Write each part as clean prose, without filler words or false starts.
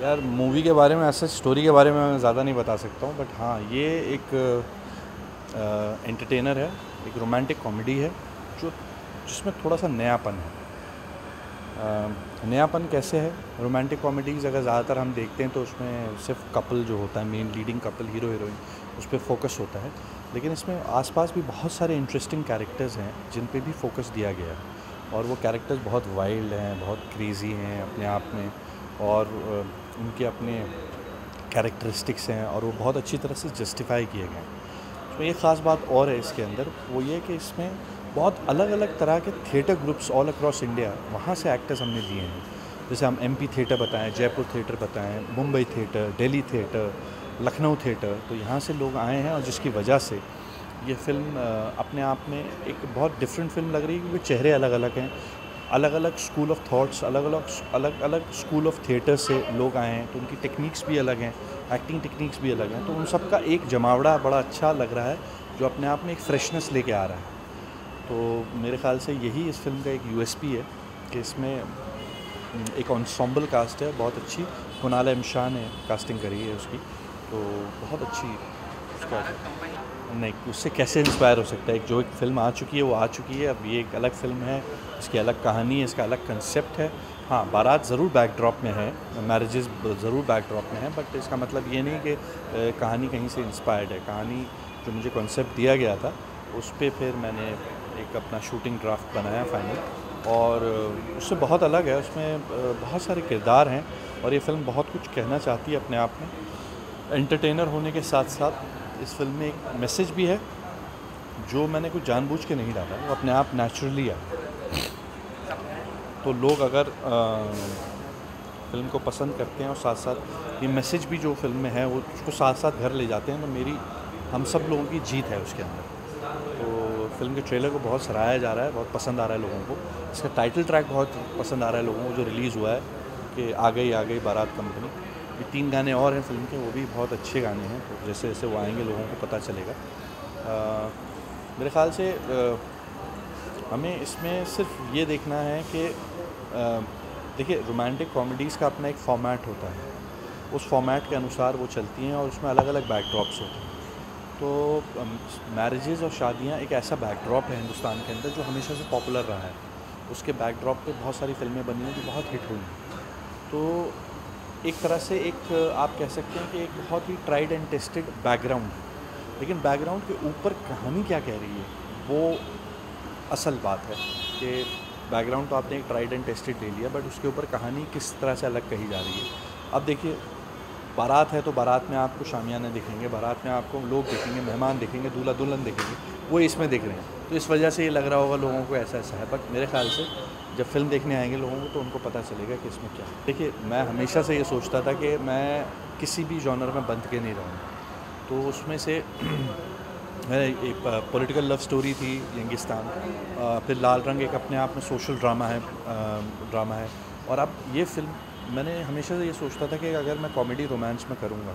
यार मूवी के बारे में ऐसे स्टोरी के बारे में मैं ज़्यादा नहीं बता सकता हूँ, बट हाँ ये एक एंटरटेनर है, एक रोमांटिक कॉमेडी है जो जिसमें थोड़ा सा नयापन है। नयापन कैसे है? रोमांटिक कॉमेडीज़ अगर ज़्यादातर हम देखते हैं तो उसमें सिर्फ कपल जो होता है, main leading couple, hero heroine, उस पर फोकस होता है। लेकिन इसमें आसपास भी बहुत सारे इंटरेस्टिंग कैरेक्टर्स हैं जिन पे भी फोकस दिया गया है, और वो कैरेक्टर्स बहुत वाइल्ड हैं, बहुत क्रेज़ी हैं अपने आप में, और उनके अपने कैरेक्टरिस्टिक्स हैं और वो बहुत अच्छी तरह से जस्टिफाई किए गए हैं। इसमें एक ख़ास बात और है इसके अंदर, वो ये कि इसमें बहुत अलग अलग तरह के theatre groups all across India, वहाँ से एक्टर्स हमने लिए हैं। जैसे हम एमपी थिएटर बताएं, जयपुर थिएटर बताएं, Mumbai theatre, Delhi theatre, Lucknow theatre, तो यहाँ से लोग आए हैं, और जिसकी वजह से ये फ़िल्म अपने आप में एक बहुत डिफरेंट फ़िल्म लग रही है, क्योंकि चेहरे अलग अलग हैं, अलग अलग स्कूल ऑफ थॉट्स, अलग अलग स्कूल ऑफ थिएटर से लोग आए हैं, तो उनकी टेक्निक्स भी अलग हैं, एक्टिंग टेक्निक्स भी अलग हैं, तो उन सब का एक जमावड़ा बड़ा अच्छा लग रहा है, जो अपने आप में एक फ्रेशनेस लेके आ रहा है। तो मेरे ख़्याल से यही इस फिल्म का एक यूएसपी है कि इसमें एक एंसेम्बल कास्ट है बहुत अच्छी। कुणाल एम शाह ने कास्टिंग करी है उसकी, तो बहुत अच्छी उसका नहीं, उससे कैसे इंस्पायर हो सकता है? जो एक फ़िल्म आ चुकी है वो आ चुकी है, अब ये एक अलग फ़िल्म है, इसकी अलग कहानी है, इसका अलग कंसेप्ट है। हाँ, बारात ज़रूर बैकड्रॉप में है, मैरिजेस ज़रूर बैकड्रॉप में है, बट इसका मतलब ये नहीं कि कहानी कहीं से इंस्पायर्ड है। कहानी जो मुझे कॉन्सेप्ट दिया गया था उस पर फिर मैंने एक अपना शूटिंग ड्राफ्ट बनाया फाइनल, और उससे बहुत अलग है। उसमें बहुत सारे किरदार हैं, और ये फ़िल्म बहुत कुछ कहना चाहती है अपने आप में। एंटरटेनर होने के साथ साथ इस फिल्म में एक मैसेज भी है, जो मैंने कुछ जानबूझ के नहीं डाला, वो अपने आप नेचुरली है। तो लोग अगर फ़िल्म को पसंद करते हैं और साथ साथ ये मैसेज भी जो फिल्म में है वो उसको साथ साथ घर ले जाते हैं, तो मेरी हम सब लोगों की जीत है उसके अंदर। तो फिल्म के ट्रेलर को बहुत सराहाया जा रहा है, बहुत पसंद आ रहा है लोगों को। इसका टाइटल ट्रैक बहुत पसंद आ रहा है लोगों को, जो रिलीज़ हुआ है कि आ गई बारात कंपनी। ये 3 गाने और हैं फिल्म के, वो भी बहुत अच्छे गाने हैं, तो जैसे जैसे वो आएंगे लोगों को पता चलेगा। मेरे ख़्याल से हमें इसमें सिर्फ ये देखना है कि देखिए, रोमांटिक कॉमेडीज़ का अपना एक फ़ॉर्मेट होता है, उस फॉर्मेट के अनुसार वो चलती हैं, और उसमें अलग अलग बैकड्रॉप्स होते हैं। तो मैरिजेज़ और शादियाँ एक ऐसा बैकड्रॉप है हिंदुस्तान के अंदर जो हमेशा से पॉपुलर रहा है। उसके बैकड्रॉप पे बहुत सारी फ़िल्में बनी हैं जो बहुत हिट हुई हैं। तो एक तरह से एक आप कह सकते हैं कि एक बहुत he tried and tested background है, लेकिन बैकग्राउंड के ऊपर कहानी क्या कह रही है वो असल बात है। कि बैकग्राउंड तो आपने एक ट्राइड एंड टेस्टेड ले लिया, बट उसके ऊपर कहानी किस तरह से अलग कही जा रही है। अब देखिए, बारात है तो बारात में आपको शामियाने दिखेंगे, बारात में आपको लोग दिखेंगे, मेहमान दिखेंगे, दूल्हा दुल्हन दिखेंगे, वो इसमें दिख रहे हैं, तो इस वजह से ये लग रहा होगा लोगों को ऐसा ऐसा है। बट मेरे ख्याल से जब फिल्म देखने आएंगे लोगों को तो उनको पता चलेगा कि इसमें क्या है। देखिए, मैं हमेशा से ये सोचता था कि मैं किसी भी जॉनर में बंध के नहीं रहूँगा, तो उसमें से एक पॉलिटिकल लव स्टोरी थी यंगिस्तान, फिर लाल रंग एक अपने आप में सोशल ड्रामा है, और अब ये फिल्म मैंने हमेशा से ये सोचता था कि अगर मैं कॉमेडी रोमांस में करूँगा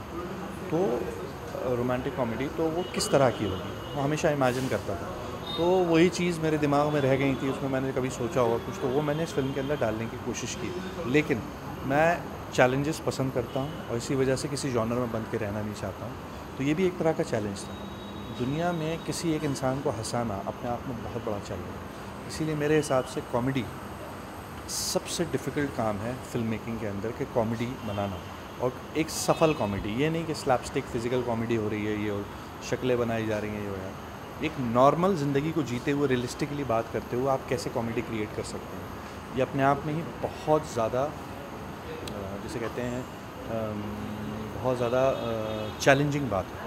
तो रोमांटिक कॉमेडी तो वो किस तरह की होगी, वो हमेशा इमेजिन करता था। तो वही चीज़ मेरे दिमाग में रह गई थी, उसमें मैंने कभी सोचा होगा कुछ, तो वो मैंने इस फिल्म के अंदर डालने की कोशिश की। लेकिन मैं चैलेंजेस पसंद करता हूँ, और इसी वजह से किसी जॉनर में बंध के रहना नहीं चाहता हूँ। तो ये भी एक तरह का चैलेंज था। दुनिया में किसी एक इंसान को हंसाना अपने आप में बहुत बड़ा चैलेंज है, इसीलिए मेरे हिसाब से कॉमेडी सबसे डिफ़िकल्ट काम है फिल्म मेकिंग के अंदर, कि कॉमेडी बनाना, और एक सफल कॉमेडी। ये नहीं कि स्लैपस्टिक फिज़िकल कॉमेडी हो रही है ये, और शक्लें बनाई जा रही हैं ये, यार एक नॉर्मल ज़िंदगी को जीते हुए रियलिस्टिकली बात करते हुए आप कैसे कॉमेडी क्रिएट कर सकते हैं, ये अपने आप में ही बहुत ज़्यादा जिसे कहते हैं बहुत ज़्यादा चैलेंजिंग बात है।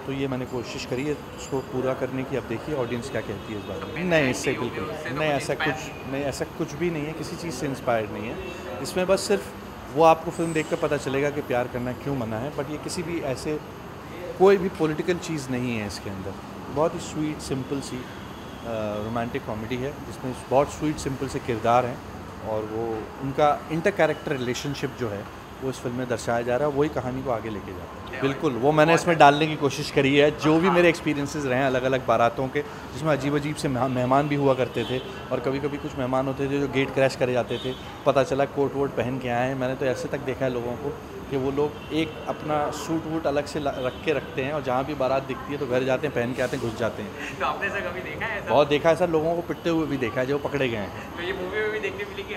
तो ये मैंने कोशिश करी है उसको पूरा करने की। अब देखिए ऑडियंस क्या कहती है इस बारे में। नहीं, इससे बिल्कुल नहीं, ऐसा कुछ भी नहीं है, किसी चीज़ से इंस्पायर्ड नहीं है। इसमें बस सिर्फ वो आपको फिल्म देख कर पता चलेगा कि प्यार करना क्यों मना है, बट ये किसी भी ऐसे कोई भी पॉलिटिकल चीज़ नहीं है इसके अंदर। बहुत ही स्वीट सिंपल सी रोमांटिक कॉमेडी है, जिसमें बहुत स्वीट सिंपल से किरदार हैं, और वो उनका इंटर कैरेक्टर रिलेशनशिप जो है वो इस फिल्म में दर्शाया जा रहा है, वही कहानी को आगे लेके जाता है। बिल्कुल, वो मैंने इसमें डालने की कोशिश करी है, जो भी मेरे एक्सपीरियंसेस रहे हैं अलग अलग बारातों के, जिसमें अजीब अजीब से मेहमान भी हुआ करते थे, और कभी कभी कुछ मेहमान होते थे जो गेट क्रैश करे जाते थे, पता चला कोट वोट पहन के आए हैं। मैंने तो ऐसे तक देखा है लोगों को कि वो लोग एक अपना सूट वूट अलग से रख के रखते हैं और जहाँ भी बारात दिखती है तो घर जाते हैं, पहन के आते हैं, घुस जाते हैं। तो आपने ऐसा कभी देखा है? बहुत देखा है सर, लोगों को पिटते हुए भी देखा है जो पकड़े गए हैं। तो ये मूवी में भी देखने मिलेगी?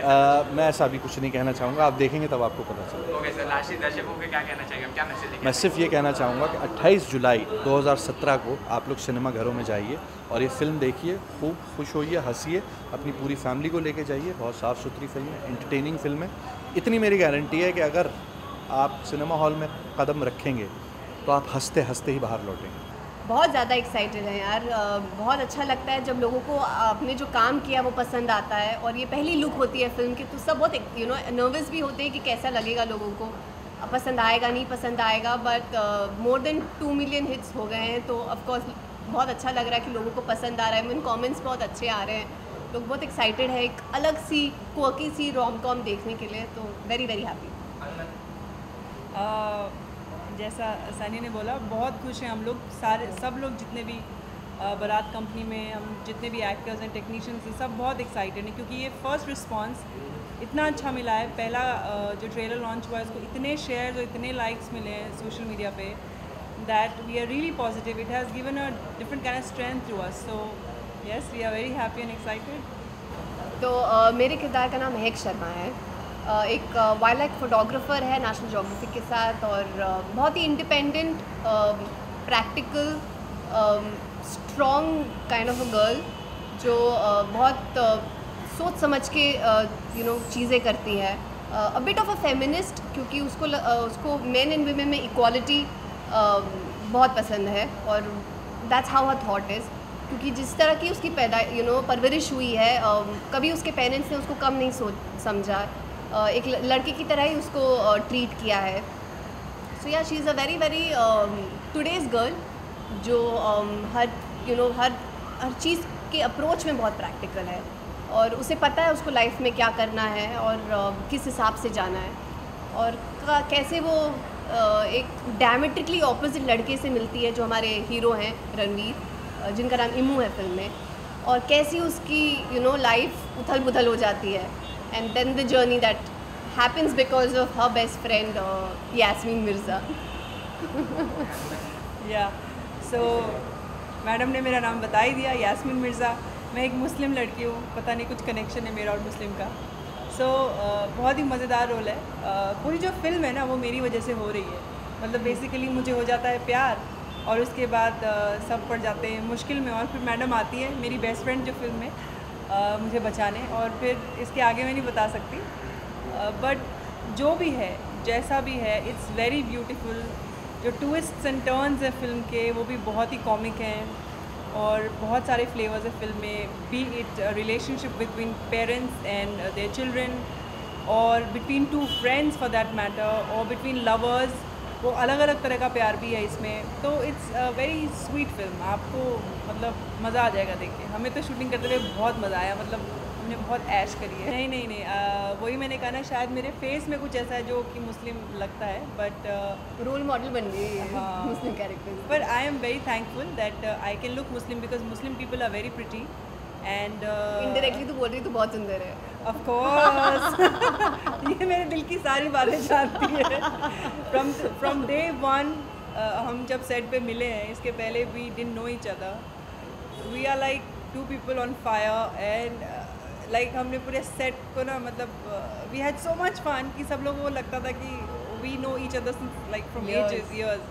मैं ऐसा अभी कुछ नहीं कहना चाहूँगा, आप देखेंगे तब आपको पता चलेगा। ओके सर, लास्ट दर्शकों को क्या कहना चाहिए, क्या मैसेज देंगे? मैं सिर्फ ये कहना चाहूँगा कि 28 जुलाई 2017 को आप लोग सिनेमा घरों में जाइए और ये फ़िल्म देखिए, खूब खुश होइए, हंसिए, अपनी पूरी फैमिली को लेके जाइए। बहुत साफ़ सुथरी फिल्म है, एंटरटेनिंग फिल्म है। इतनी मेरी गारंटी है कि अगर आप सिनेमा हॉल में कदम रखेंगे तो आप हंसते हंसते ही बाहर लौटेंगे। बहुत ज़्यादा एक्साइटेड है यार। बहुत अच्छा लगता है जब लोगों को आपने जो काम किया वो पसंद आता है, और ये पहली लुक होती है फिल्म की, तो सब बहुत नर्वस भी होते हैं कि कैसा लगेगा, लोगों को पसंद आएगा नहीं पसंद आएगा। But more than 2 million hits हो गए हैं, तो ऑफकोर्स बहुत अच्छा लग रहा है कि लोगों को पसंद आ रहा है। मीन कमेंट्स बहुत अच्छे आ रहे हैं, लोग बहुत एक्साइटेड है एक अलग सी क्वर्की सी रोम कॉम देखने के लिए, तो वेरी वेरी हैप्पी। जैसा सनी ने बोला, बहुत खुश हैं हम लोग सारे, सब लोग जितने भी बारात कंपनी में हम जितने भी एक्टर्स हैं, टेक्नीशियंस हैं, सब बहुत एक्साइटेड हैं क्योंकि ये फर्स्ट रिस्पांस इतना अच्छा मिला है। पहला जो ट्रेलर लॉन्च हुआ है उसको इतने शेयर्स और इतने लाइक्स मिले हैं सोशल मीडिया पे, that we are really positive. It has given a different kind of strength to us, so yes we are very happy and excited. तो मेरे किरदार का नाम महक शर्मा है। एक वाइल्ड लाइफ फोटोग्राफर है नेशनल ज्योग्राफिक के साथ, और बहुत ही independent, practical, strong kind of a girl जो बहुत सोच समझ के चीज़ें करती है। A bit of a feminist, क्योंकि उसको मेन एंड वीमेन में इक्वालिटी बहुत पसंद है, और that's how her thought is. क्योंकि जिस तरह की उसकी परवरिश हुई है, कभी उसके पेरेंट्स ने उसको कम नहीं समझा, एक लड़के की तरह ही उसको ट्रीट किया है। सो या she is a very very today's girl जो हर चीज़ के अप्रोच में बहुत प्रैक्टिकल है, और उसे पता है उसको लाइफ में क्या करना है और किस हिसाब से जाना है, और कैसे वो एक डायमेट्रिकली ऑपोजिट लड़के से मिलती है जो हमारे हीरो हैं रणवीर, जिनका नाम इमू है फिल्म में, और कैसी उसकी लाइफ उथल पुथल हो जाती है, and then the journey that happens because of her best friend Yasmin Mirza. Yeah so madam ने मेरा नाम बता ही दिया, यास्मीन मिर्ज़ा। मैं एक मुस्लिम लड़की हूँ, पता नहीं कुछ कनेक्शन है मेरा और मुस्लिम का। सो बहुत ही मज़ेदार रोल है। पूरी जो फिल्म है ना वो मेरी वजह से हो रही है। मतलब बेसिकली मुझे हो जाता है प्यार, और उसके बाद सब पड़ जाते हैं मुश्किल में, और फिर मैडम आती है मेरी बेस्ट फ्रेंड जो फिल्म में मुझे बचाने, और फिर इसके आगे मैं नहीं बता सकती। बट जो भी है, जैसा भी है, इट्स वेरी ब्यूटीफुल। जो ट्विस्ट्स एंड टर्न्स हैं फिल्म के वो भी बहुत ही कॉमिक हैं, और बहुत सारे फ्लेवर्स है फिल्म में, be it relationship between parents and their children, और between 2 friends for that matter, और बिटवीन लवर्स, वो अलग अलग तरह का प्यार भी है इसमें। तो it's a very sweet film, आपको मतलब मज़ा आ जाएगा देख के। हमें तो शूटिंग करते हुए बहुत मज़ा आया, मतलब हमने बहुत ऐश करी है। नहीं, वही मैंने कहा ना, शायद मेरे फेस में कुछ ऐसा है जो कि मुस्लिम लगता है, बट रोल मॉडल बन गई है हाँ, Muslim characters. But I am very thankful that I can look Muslim, because Muslim people are very pretty and indirectly तो बोल रही तो बहुत सुंदर है। ऑफ कोर्स ये मेरे दिल की सारी बातें जानती है। फ्रॉम डे वन हम जब सेट पे मिले हैं, इसके पहले we didn't know each other, we are like 2 people on fire, and like हमने पूरे सेट को ना, मतलब we had so much fun कि सब लोगों को लगता था कि we know each other like from ages years,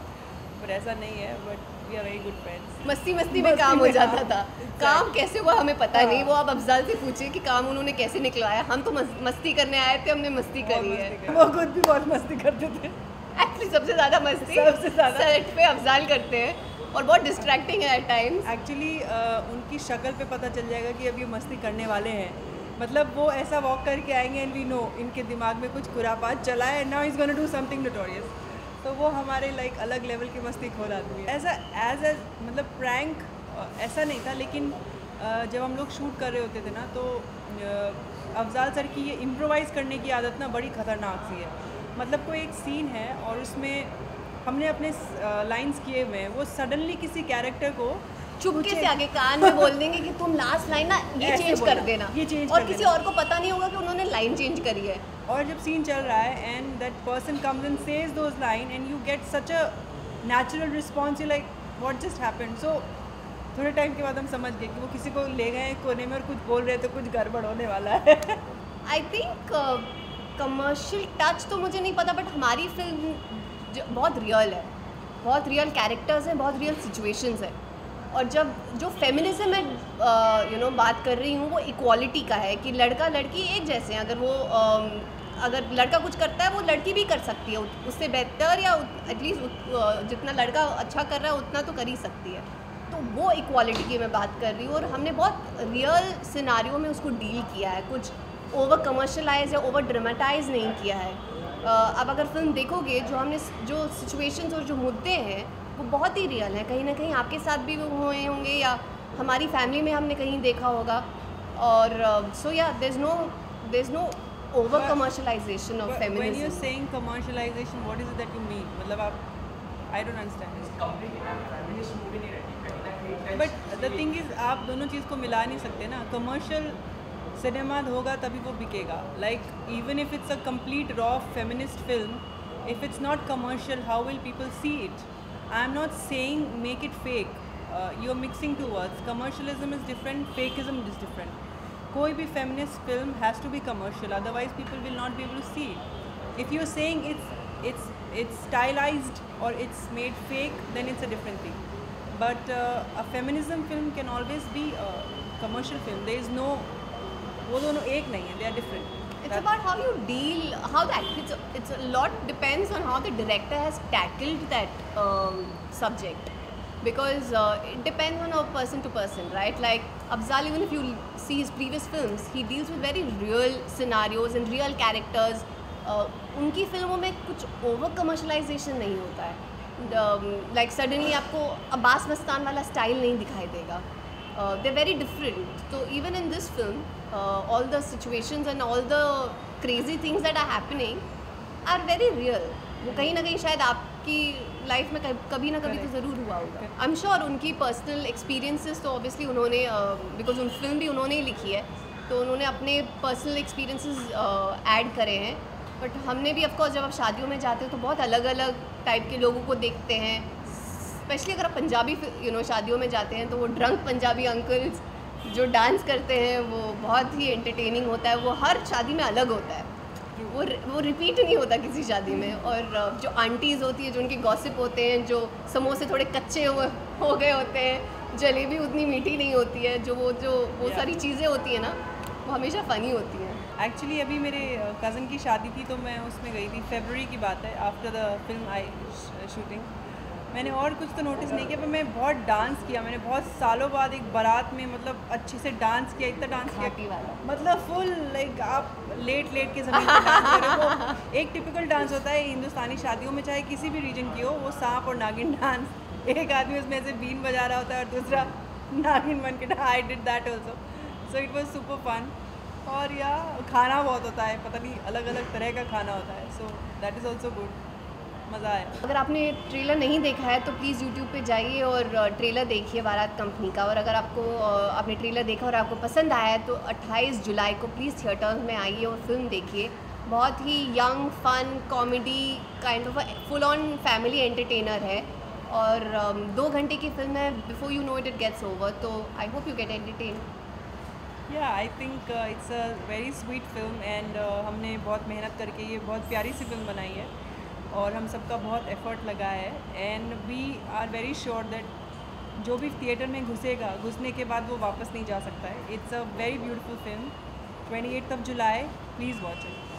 but ऐसा नहीं है। But we are very good friends. मस्ती में काम हो जाता था। काम कैसे हुआ हमें पता नहीं, वो आप अफजाल से पूछिए कि काम उन्होंने कैसे निकलवाया। हम तो मस्ती करने आए थे, हमने मस्ती करी है। वो खुद भी बहुत मस्ती करते थे। एक्चुअली सबसे ज़्यादा मस्ती सेट पे अफजाल करते हैं, और बहुत डिस्ट्रैक्टिंग है एट टाइम्स। एक्चुअली उनकी शक्ल पे पता चल जाएगा कि अब ये मस्ती करने वाले हैं। मतलब वो ऐसा वॉक करके आएंगे एंड वी नो इनके दिमाग में कुछ खुरापात चला है, now is gonna do something notorious. तो वो हमारे लाइक अलग लेवल की मस्ती खोल आती है। ऐसा एज मतलब प्रैंक ऐसा नहीं था, लेकिन जब हम लोग शूट कर रहे होते थे ना, तो अफजाल सर की ये इम्प्रोवाइज़ करने की आदत ना बड़ी ख़तरनाक सी है। मतलब कोई एक सीन है और उसमें हमने अपने लाइंस किए हुए हैं, वो सडनली किसी कैरेक्टर को चुपके से आगे कान में बोल देंगे कि तुम लास्ट लाइन ना ये ऐसे चेंज बोलो, कर देना, ये change और कर किसी देना। और को पता नहीं होगा कि उन्होंने लाइन चेंज करी है। और जब सीन चल रहा है and that person comes and says those line and you get such a natural response, you like what just happened. So थोड़े टाइम के बाद हम समझ गए कि वो किसी को ले गए कोने में और कुछ बोल रहे तो कुछ गड़बड़ होने वाला है। आई थिंक कमर्शियल टच तो मुझे नहीं पता, बट हमारी फिल्म बहुत रियल है, बहुत रियल कैरेक्टर्स हैं, बहुत रियल सिचुएशंस है। और जब जो फेमिनिज्म में बात कर रही हूँ वो इक्वालिटी का है कि लड़का लड़की एक जैसे हैं। अगर लड़का कुछ करता है वो लड़की भी कर सकती है, उससे बेहतर या एटलीस्ट जितना लड़का अच्छा कर रहा है उतना तो कर ही सकती है। तो वो इक्वालिटी की मैं बात कर रही हूँ, और हमने बहुत रियल सिनारियो में उसको डील किया है, कुछ ओवर कमर्शलाइज या ओवर ड्रामेटाइज नहीं किया है। अब अगर फिल्म देखोगे जो सिचुएशंस और जो मुद्दे हैं वो बहुत ही रियल हैं, कहीं ना कहीं आपके साथ भी वो हुए होंगे या हमारी फैमिली में हमने कहीं देखा होगा। और so yeah there is no over commercialization of When you're feminism. saying commercialization, what is it that you mean? मतलब आप I don't understand. Feminist movie नहीं रहती कहीं ना कहीं touch but the thing is आप दोनों चीज़ को मिला नहीं सकते ना। कमर्शियल सिनेमा होगा तभी वो बिकेगा। Like even if it's a complete raw feminist film, if it's not commercial how will people see it? I am not saying make it fake, you are mixing two words. Commercialism is different, fakeism is different. कोई भी feminist film has to be commercial, otherwise people will not be able to see it. If you are saying it's stylized or it's made fake, then it's a different thing. But a feminism film can always be a commercial film. There is no, वो दोनों एक नहीं है, they are different. It's about how you deal, how that it's a lot depends on how the director has tackled that subject, because it depends on a person to person, right? Like Afzal, even if you see his previous films, he deals with very real scenarios and real characters. उनकी फिल्मों में कुछ over commercialisation नहीं होता है। Like suddenly आपको अब्बास मस्तान वाला style नहीं दिखाई देगा। They very different. तो even in this film all the situations and all the crazy things that are happening are very real. वो कहीं ना कहीं शायद आपकी लाइफ में कभी ना कभी तो ज़रूर हुआ होगा। आई एम श्योर उनकी पर्सनल एक्सपीरियंसेस तो ऑब्वियसली उन्होंने बिकॉज उन फिल्म भी उन्होंने ही लिखी है, तो उन्होंने अपने पर्सनल एक्सपीरियंसेस ऐड करे हैं। बट हमने भी ऑफकोर्स जब आप शादियों में जाते हो तो बहुत अलग अलग टाइप के लोगों को देखते हैं। स्पेशली अगर आप पंजाबी शादियों में जाते हैं तो वो ड्रंक पंजाबी अंकल्स जो डांस करते हैं वो बहुत ही एंटरटेनिंग होता है। वो हर शादी में अलग होता है, वो रिपीट नहीं होता किसी शादी में। और जो आंटीज़ होती है जो उनके गॉसिप होते हैं, जो समोसे थोड़े कच्चे हो गए होते हैं, जलेबी उतनी मीठी नहीं होती है, वो सारी चीज़ें होती हैं ना, वो हमेशा फ़नी होती हैं। एक्चुअली अभी मेरे कज़न की शादी थी तो मैं उसमें गई थी, फरवरी की बात है, after the film I shooting. मैंने और कुछ तो नोटिस नहीं किया, पर मैं बहुत डांस किया। मैंने बहुत सालों बाद एक बारात में मतलब अच्छे से डांस किया, इतना डांस घाटी किया वाला। मतलब फुल लाइक आप लेट के ज़मीन पर डांस कर रहे हो। एक टिपिकल डांस होता है हिंदुस्तानी शादियों में, चाहे किसी भी रीजन की हो, वो सांप और नागिन डांस। एक आदमी उसमें ऐसे बीन बजा रहा होता है और दूसरा नागिन बन के। I did that also, so it was super fun. और या खाना बहुत होता है, पता नहीं अलग अलग तरह का खाना होता है, so that is also good, मज़ा आया। अगर आपने ट्रेलर नहीं देखा है तो प्लीज़ यूट्यूब पे जाइए और ट्रेलर देखिए बारात कंपनी का। और अगर आपने ट्रेलर देखा और आपको पसंद आया है तो 28 जुलाई को प्लीज़ थिएटर्स में आइए और फिल्म देखिए। बहुत ही young fun comedy kind of full on family entertainer है, और 2 घंटे की फिल्म है। Before you know it gets over, तो I hope you get entertain. Yeah I think it's a very sweet film and हमने बहुत मेहनत करके ये बहुत प्यारी सी फिल्म बनाई है और हम सबका बहुत एफर्ट लगा है। And we are very sure that जो भी थिएटर में घुसने के बाद वो वापस नहीं जा सकता है। It's a very beautiful film. 28 July, please watch it.